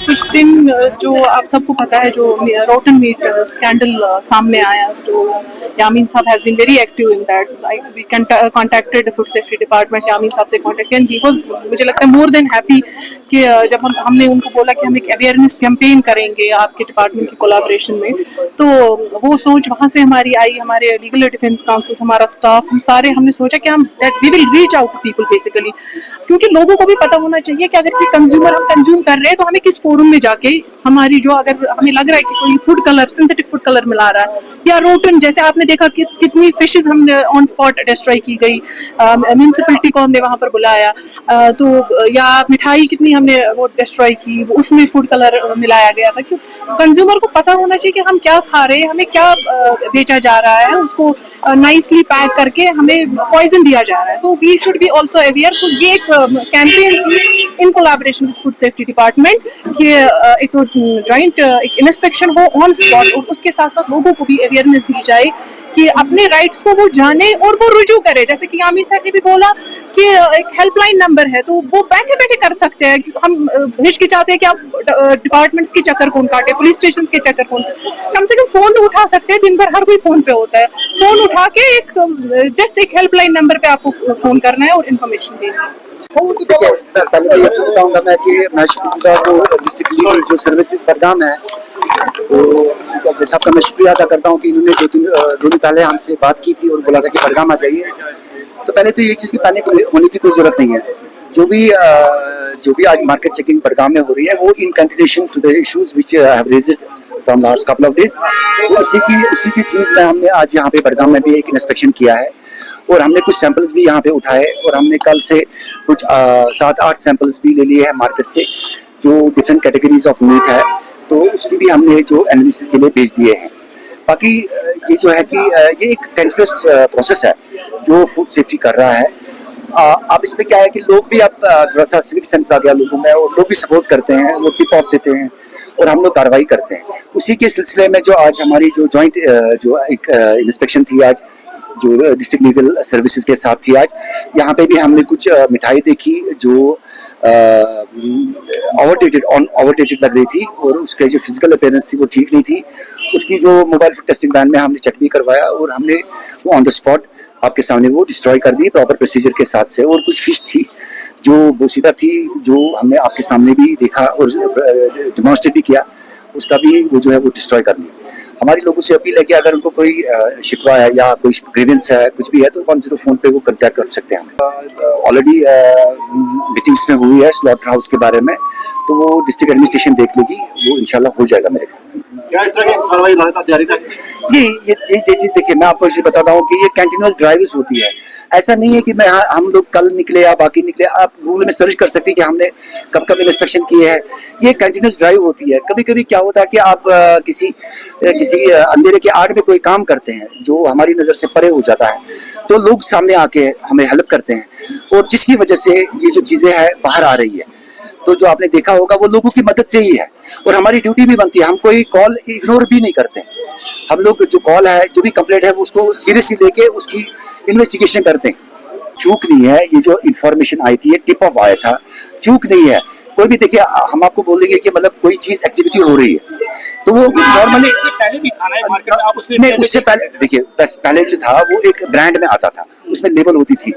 कुछ दिन जो आप सबको पता है जो रोटन मीट स्कैंडल सामने आया, तो Yamin sahab has been very active in that. We contacted food safety department, Yamin sahab से कॉन्टैक्ट किया, ही वाज, मुझे लगता है, मोर देन हैप्पी कि जब हमने उनको बोला कि हम एक अवेयरनेस कैंपेन करेंगे आपके डिपार्टमेंट की कोलैबोरेशन में, तो वो सोच वहाँ से हमारी आई। हमारे लीगल डिफेंस काउंसिल, हमारा स्टाफ, हम सारे हमने सोचा कि हम that we will reach out to people basically, क्योंकि लोगों को भी पता होना चाहिए कि अगर कंज्यूमर हम कंज्यूम कर रहे हैं तो हमें किस फोरम में जाके हमारी जो, अगर हमें लग रहा है कि कोई food colour, synthetic food colour मिला रहा है, या रोटन, जैसे आपने देखा कि कितनी फिशेज हमने ऑन स्पॉट डिस्ट्रॉय की गई, म्यूनिसिपैलिटी को हमने वहां पर बुलाया, तो या मिठाई कितनी हमने वो डिस्ट्रॉय की, उसमें फूड कलर मिलाया गया था। क्यों? कंज्यूमर को पता होना चाहिए कि हम क्या खा रहे हैं, हमें क्या बेचा जा रहा है, उसको नाइसली पैक करके हमें पॉइजन दिया जा रहा है, तो we should be also aware. तो ये एक कैंपेन थी in collaboration with food safety department कि एक तो जॉइंट एक इंस्पेक्शन हो ऑन स्पॉट, और उसके साथ साथ लोगों को भी अवेयरनेस दी जाए कि अपने राइट्स को वो जाने और वो रुजू करे। जैसे कि यामीन साहब ने भी बोला कि एक हेल्पलाइन नंबर है, तो वो बैठे बैठे कर सकते हैं। हम हिचकिचाते हैं कि आप डिपार्टमेंट्स के चक्कर कौन काटे, पुलिस स्टेशन के चक्कर कौन, कम से कम फोन तो उठा सकते हैं। दिन भर हर कोई फोन पे होता है, फोन उठा के एक जस्ट एक हेल्पलाइन नंबर पे आपको फोन करना है और इन्फॉर्मेशन देनी है। पहले तो ये बताऊंगा मैं कि मैं शुक्रगुजार हूँ डिस्ट्रिक्ट लीगल जो सर्विसेज बडगाम है, तो जैसा आपका मैं शुक्रिया अदा करता हूँ कि इन्होंने दो दिन पहले हमसे बात की थी और बोला था कि बडगाम आ जाइए। तो पहले तो ये चीज़ की पैनिक होने की कोई जरूरत नहीं है। जो भी आज मार्केट चेकिंग बडगाम में हो रही है, वो in continuation to the issues which I have raised from last couple of days, तो उसी की चीज़ में हमने आज यहाँ पे बडगाम में भी एक इंस्पेक्शन किया है, और हमने कुछ सैंपल्स भी यहाँ पे उठाए, और हमने कल से कुछ 7-8 सैंपल्स भी ले लिए हैं मार्केट से, जो डिफरेंट कैटेगरीज ऑफ मीट है, तो उसकी भी हमने जो एनालिसिस के लिए भेज दिए हैं। बाकी ये जो है कि ये एक कंटिन्यूअस प्रोसेस है जो फूड सेफ्टी कर रहा है। अब इसमें क्या है कि लोग भी अब थोड़ा सा सिविक सेंस आ गया लोगों में, और लोग भी सपोर्ट करते हैं, वो टिप ऑफ देते हैं, और हम लोग कार्रवाई करते हैं। उसी के सिलसिले में जो आज हमारी जो जॉइंट जो एक इंस्पेक्शन थी आज, जो डिस्ट्रिक्ट लीगल सर्विसेज के साथ थी आज, यहाँ पे भी हमने कुछ मिठाई देखी जो ओवरडेटेड लग रही थी, और उसके जो फिजिकल अपीयरेंस थी वो ठीक नहीं थी। उसकी जो मोबाइल फूड टेस्टिंग वैन में हमने चेक भी करवाया, और हमने वो ऑन द स्पॉट आपके सामने वो डिस्ट्रॉय कर दी प्रॉपर प्रोसीजर के साथ से। और कुछ फिश थी जो बोसीदा थी, जो हमने आपके सामने भी देखा और डेमोन्स्ट्रेट भी किया, उसका भी वो जो है वो डिस्ट्रॉय कर दी। हमारी लोगों से अपील है कि अगर उनको कोई शिकवा है या कोई ग्रीवेंस है, कुछ भी है, तो 104 पे वो कॉन्टैक्ट कर सकते हैं। ऑलरेडी मीटिंग्स में हुई है स्लॉटर हाउस के बारे में, तो वो डिस्ट्रिक्ट एडमिनिस्ट्रेशन देख लेगी, वो इंशाल्लाह हो जाएगा मेरे ख्याल। क्या इस तरह की कार्रवाई लगातार जारी रहेगी? ये चीज देखिए, मैं आपको बताता हूँ कि ये कंटिन्यूअस ड्राइव्स होती है। ऐसा नहीं है कि हम लोग कल निकले या बाकी निकले। आप गूगल में सर्च कर सकते हैं कि हमने कब कब इंस्पेक्शन किए हैं। ये कंटिन्यूअस ड्राइव होती है। कभी कभी क्या होता है कि आप किसी अंधेरे के आड़ में कोई काम करते हैं जो हमारी नज़र से परे हो जाता है, तो लोग सामने आके हमें हेल्प करते हैं, और जिसकी वजह से ये जो चीज़ें हैं बाहर आ रही है। तो जो आपने देखा होगा वो लोगों की मदद से ही है, और हमारी ड्यूटी भी बनती है। हम कोई कॉल इग्नोर भी नहीं करते। हम लोग जो कॉल है, जो भी कंप्लेंट है, वो उसको सीरियसली लेके उसकी इन्वेस्टिगेशन करते हैं। चूक नहीं है, ये जो इन्फॉर्मेशन आई थी, ये टिप ऑफ आया था, चूक नहीं है। कोई भी देखिए, हम आपको बोलेंगे कि मतलब कोई चीज एक्टिविटी हो रही है, तो वो नॉर्मली नहीं, उससे पहले देखिए, पहले जो था वो एक ब्रांड में आता था, उसमें लेबल होती थी।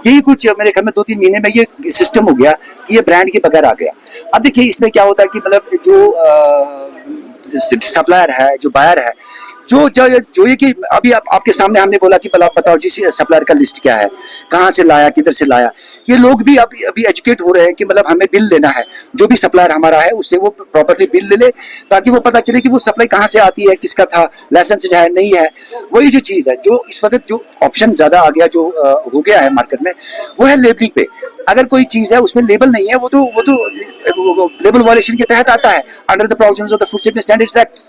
यही कुछ मेरे ख्याल में 2-3 महीने में ये सिस्टम हो गया कि ये ब्रांड के बगैर आ गया। अब देखिए, इसमें क्या होता है कि मतलब जो सप्लायर है, जो बायर है, जो ये कि अभी आपके सामने हमने बोला कि भला बताओ जी सप्लायर का लिस्ट क्या है, कहाँ से लाया, किधर से लाया। ये लोग भी अभी एजुकेट हो रहे हैं कि मतलब हमें बिल लेना है, जो भी सप्लायर हमारा है उससे वो प्रॉपर्ली बिल ले ले, ताकि वो पता चले कि वो सप्लाई कहाँ से आती है, किसका था, लाइसेंस है नहीं है। वही जो चीज़ है, जो इस वक्त जो ऑप्शन ज़्यादा आ गया, जो हो गया है मार्केट में, वो है लेबलिंग पे। अगर कोई चीज़ है उसमें लेबल नहीं है, वो तो लेबल वायलेशन के तहत आता है, under the provisions of the food safety standards act.